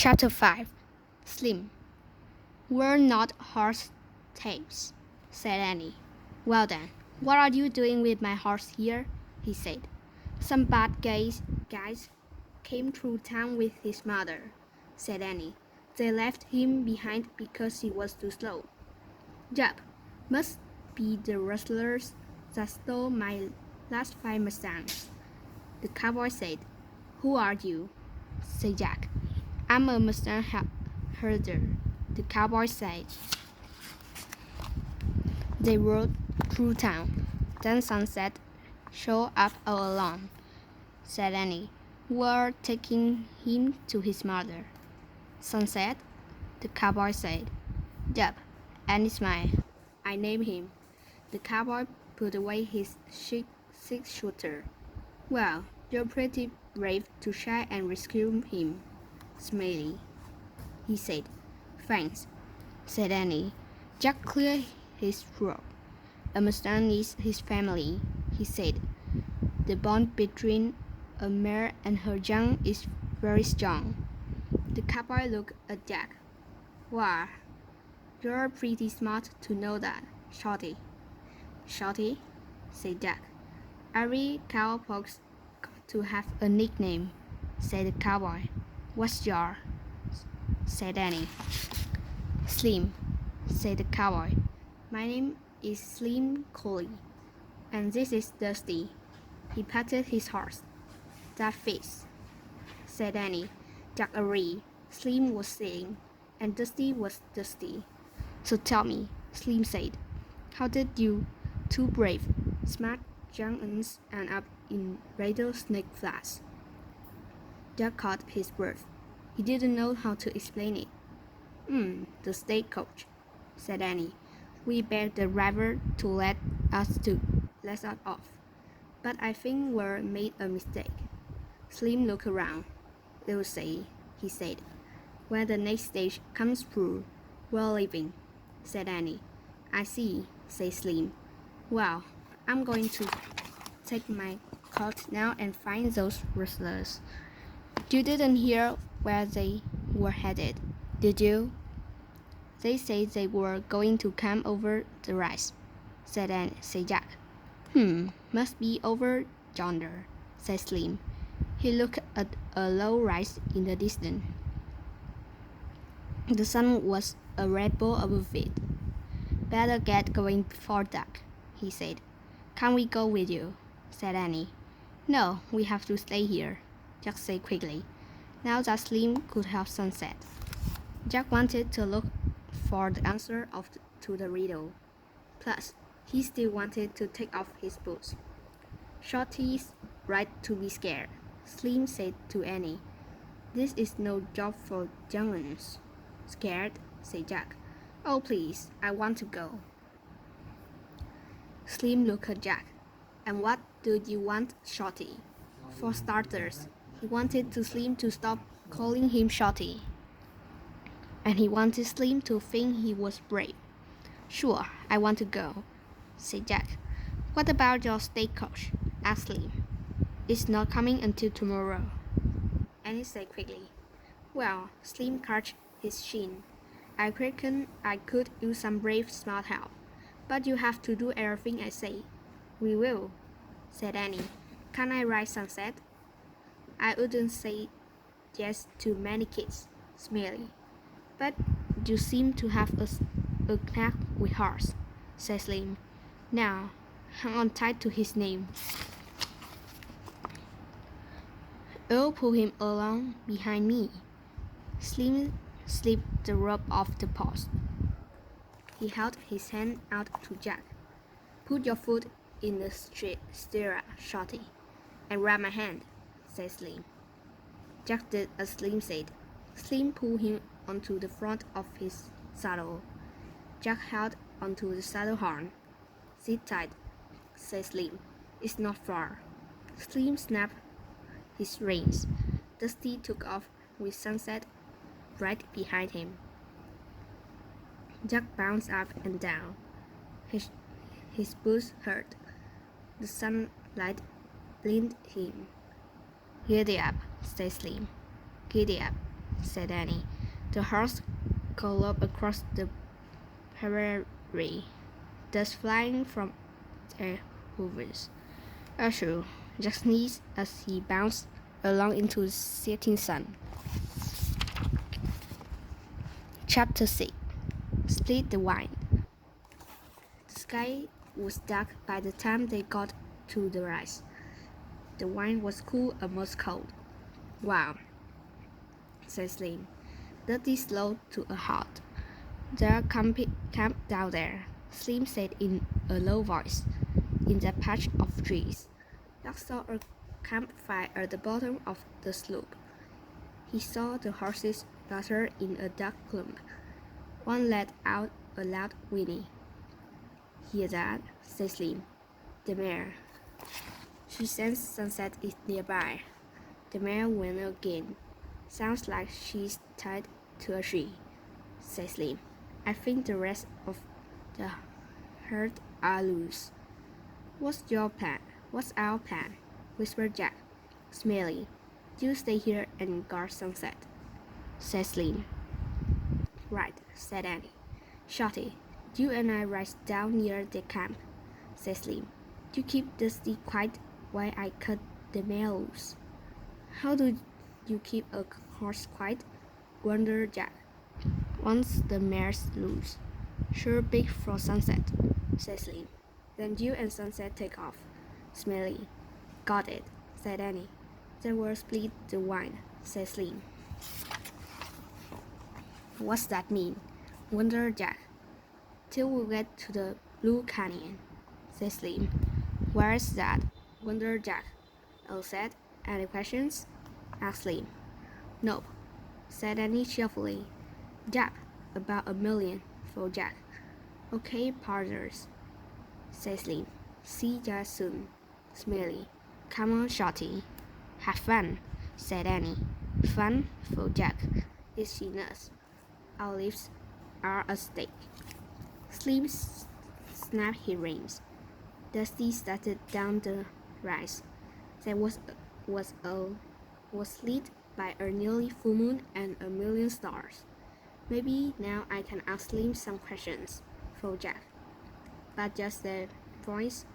Chapter 5 Slim. We're not horse thieves, said Annie. Well then, what are you doing with my horse here? He said. Some bad guys came through town with his mother, said Annie. They left him behind because he was too slow. Yup, must be the rustlers that stole my last 5 Mustangs, the cowboy said. Who are you? Said Jack. I'm a Mustang herder, the cowboy said. They rode through town. Then Sunset showed up all alone, said Annie. We're taking him to his mother. Sunset? The cowboy said. Yup, Annie smiled. I named him. The cowboy put away his six-shooter. Well, you're pretty brave to try and rescue him, Smiley, he said. Thanks, said Annie. Jack cleared his throat. A Mustang needs his family, he said. The bond between a mare and her young is very strong. The cowboy looked at Jack. Wow, you're pretty smart to know that, Shorty. Shorty, said Jack. Every cowpoke's got to have a nickname, said the cowboy. What's yours? Said Annie. Slim, said the cowboy. My name is Slim Collie, and this is Dusty. He patted his horse. That fits, said Annie. Jack agreed. Slim was Slim, and Dusty was Dusty. So tell me, Slim said, how did you two brave, smart young'uns end up in Rattlesnake Flats? Jack caught his breath. He didn't know how to explain it. The stagecoach, said Annie. We begged the driver to let us off. But I think we made a mistake. Slim looked around. We'll see, he said. When the next stage comes through, we're leaving, said Annie. I see, said Slim. Well, I'm going to take my coat now and find those rustlers. You didn't hear where they were headed, did you? They said they were going to come over the rise, said Jack. Must be over yonder, said Slim. He looked at a low rise in the distance. The sun was a red ball above it. Better get going before dark, he said. Can't we go with you? Said Annie. No, we have to stay here, Jack said quickly. Now that Slim could have Sunset. Jack wanted to look for the answer to the riddle. Plus, he still wanted to take off his boots. Shorty's right to be scared, Slim said to Annie. This is no job for young'uns. Scared? Said Jack. Oh, please, I want to go. Slim looked at Jack. And what do you want, Shorty? For starters, he wanted Slim to stop calling him Shorty. And he wanted Slim to think he was brave. Sure, I want to go, said Jack. What about your stagecoach? Asked Slim. It's not coming until tomorrow, Annie said quickly. Well, Slim cracked his chin. I reckon I could use some brave, smart help. But you have to do everything I say. We will, said Annie. Can I ride Sunset? I wouldn't say yes to many kids, Smiley. But you seem to have a knack with horse, said Slim. Now, hang on tight to his name. I'll pull him along behind me. Slim slipped the rope off the post. He held his hand out to Jack. Put your foot in the stirrup, Shorty, and grab my hand, said Slim. Jack did as Slim said. Slim pulled him onto the front of his saddle. Jack held onto the saddle horn. Sit tight, said Slim. It's not far. Slim snapped his reins. Dusty took off with Sunset right behind him. Jack bounced up and down. His boots hurt. The sunlight blinded him. Giddy up, said Slim. Giddy up, said Annie. The horse galloped across the prairie, dust flying from their hooves. Achoo! Jack sneezed as he bounced along into the setting sun. Chapter 6. Split the Wind. The sky was dark by the time they got to the rise. The wind was cool, almost cold. Wow, said Slim. Dusty slowed to a halt. They're camped down there, Slim said in a low voice, in that patch of trees. Jack saw a campfire at the bottom of the slope. He saw the horses cluster in a dark clump. One let out a loud whinny. Hear that? Said Slim. The mare. She sensed Sunset is nearby. The mare whinnied again. Sounds like she's tied to a tree, said Slim. I think the rest of the herd are loose. What's your plan? What's our plan? Whispered Jack. Smelly, you stay here and guard Sunset, said Slim. Right, said Annie. Shorty, you and I ride down near the camp, said Slim. You keep Dusty quiet while I cut the mare loose. How do you keep a horse quiet? Wondered Jack. Once the mare's loose. Sure big for Sunset, said Slim. Then you and Sunset take off. Smelly. Got it, said Annie. Then we'll split the wind, said Slim. What's that mean? Wondered Jack. Till we get to the Blue Canyon, said Slim. Where's that? Wondered Jack. All set? Any questions? Asked Slim. Nope, said Annie cheerfully. Jack, about $1 million for Jack. Okay, partners, said Slim. See ya soon, Smelly. Come on, Shorty. Have fun, said Annie. Fun for Jack. Is she nuts? Our lives are at stake. Slim snapped his reins. Dusty started down the rise. There was lit by a nearly full moon and a million stars. Maybe now I can ask Slim some questions, thought Jack. But just then, voice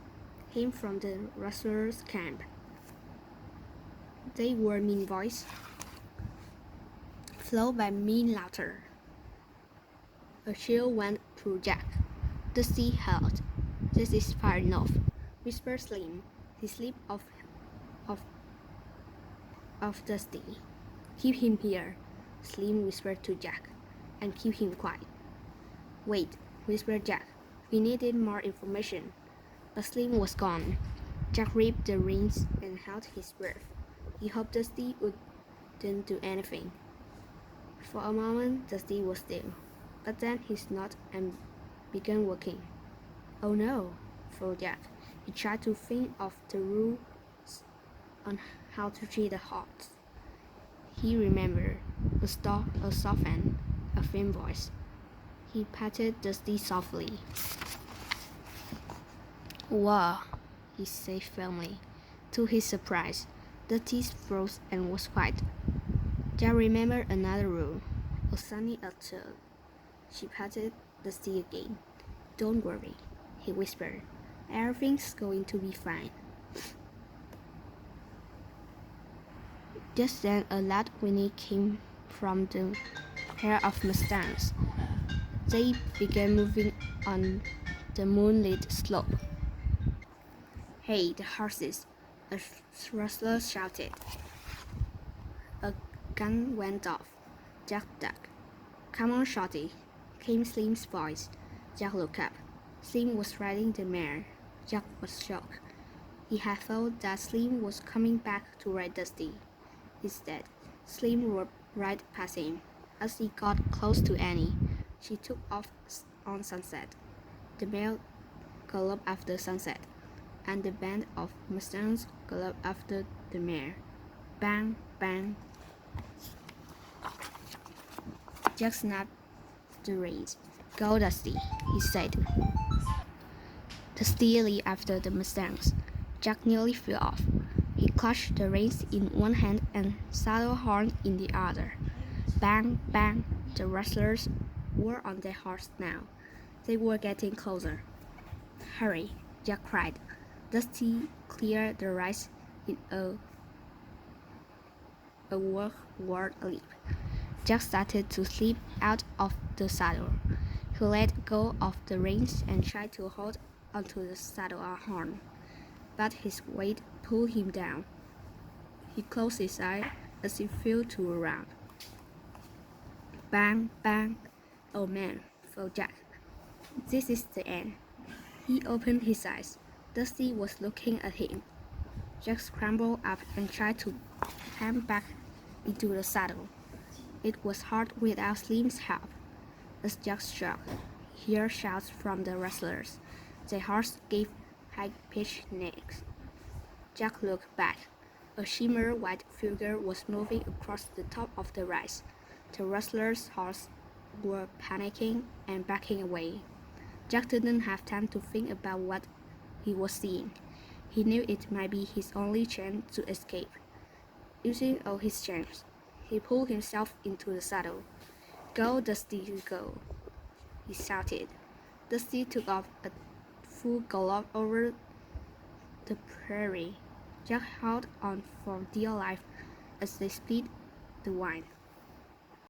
came from the rustlers' camp. They were mean voice, flowed by mean laughter. A chill went through Jack. Dusty howled. This is far enough, whispered Slim. He slipped off Dusty. Keep him here, Slim whispered to Jack, and keep him quiet. Wait, whispered Jack. We needed more information. But Slim was gone. Jack ripped the reins and held his breath. He hoped Dusty wouldn't do anything. For a moment, Dusty was still, but then he snorted and began walking. Oh no, thought Jack. He tried to think of the rules on how to treat a horse. He remembered a soft and a thin voice. He patted Dusty softly. Wow, he said firmly. To his surprise, Dusty froze and was quiet. Jack remembered another rule, a sunny afternoon. She patted Dusty again. Don't worry, he whispered. Everything's going to be fine. Just then a loud whinny came from the pair of Mustangs. They began moving on the moonlit slope. Hey, the horses, a rustler shouted. A gun went off. Jack ducked. Come on, Shorty, came Slim's voice. Jack looked up. Slim was riding the mare. Jack was shocked. He had thought that Slim was coming back to ride Dusty. Instead, Slim rode right past him. As he got close to Annie, she took off on Sunset. The mare galloped after Sunset, and the band of Mustangs galloped after the mare. Bang, bang. Jack snapped the reins. Go, Dusty, he said. The steer leaped after the Mustangs. Jack nearly fell off. He clutched the reins in one hand and saddle horn in the other. Bang, bang! The rustlers were on their horse now. They were getting closer. Hurry! Jack cried. Dusty cleared the rice in a word leap. Jack started to slip out of the saddle. He let go of the reins and tried to hold onto the saddle horn, but his weight pulled him down. He closed his eyes as he fell to the ground. Bang, bang! Oh man, thought Jack. This is the end. He opened his eyes. Dusty was looking at him. Jack scrambled up and tried to climb back into the saddle. It was hard without Slim's help. As Jack struck, he heard shouts from the rustlers. The horse gave high-pitched neighs. Jack looked back. A shimmering white figure was moving across the top of the rise. The rustlers' horses were panicking and backing away. Jack didn't have time to think about what he was seeing. He knew it might be his only chance to escape. Using all his strength, he pulled himself into the saddle. Go, Dusty, go, he shouted. Dusty took off at full gallop over the prairie. Jack held on for dear life as they split the wine.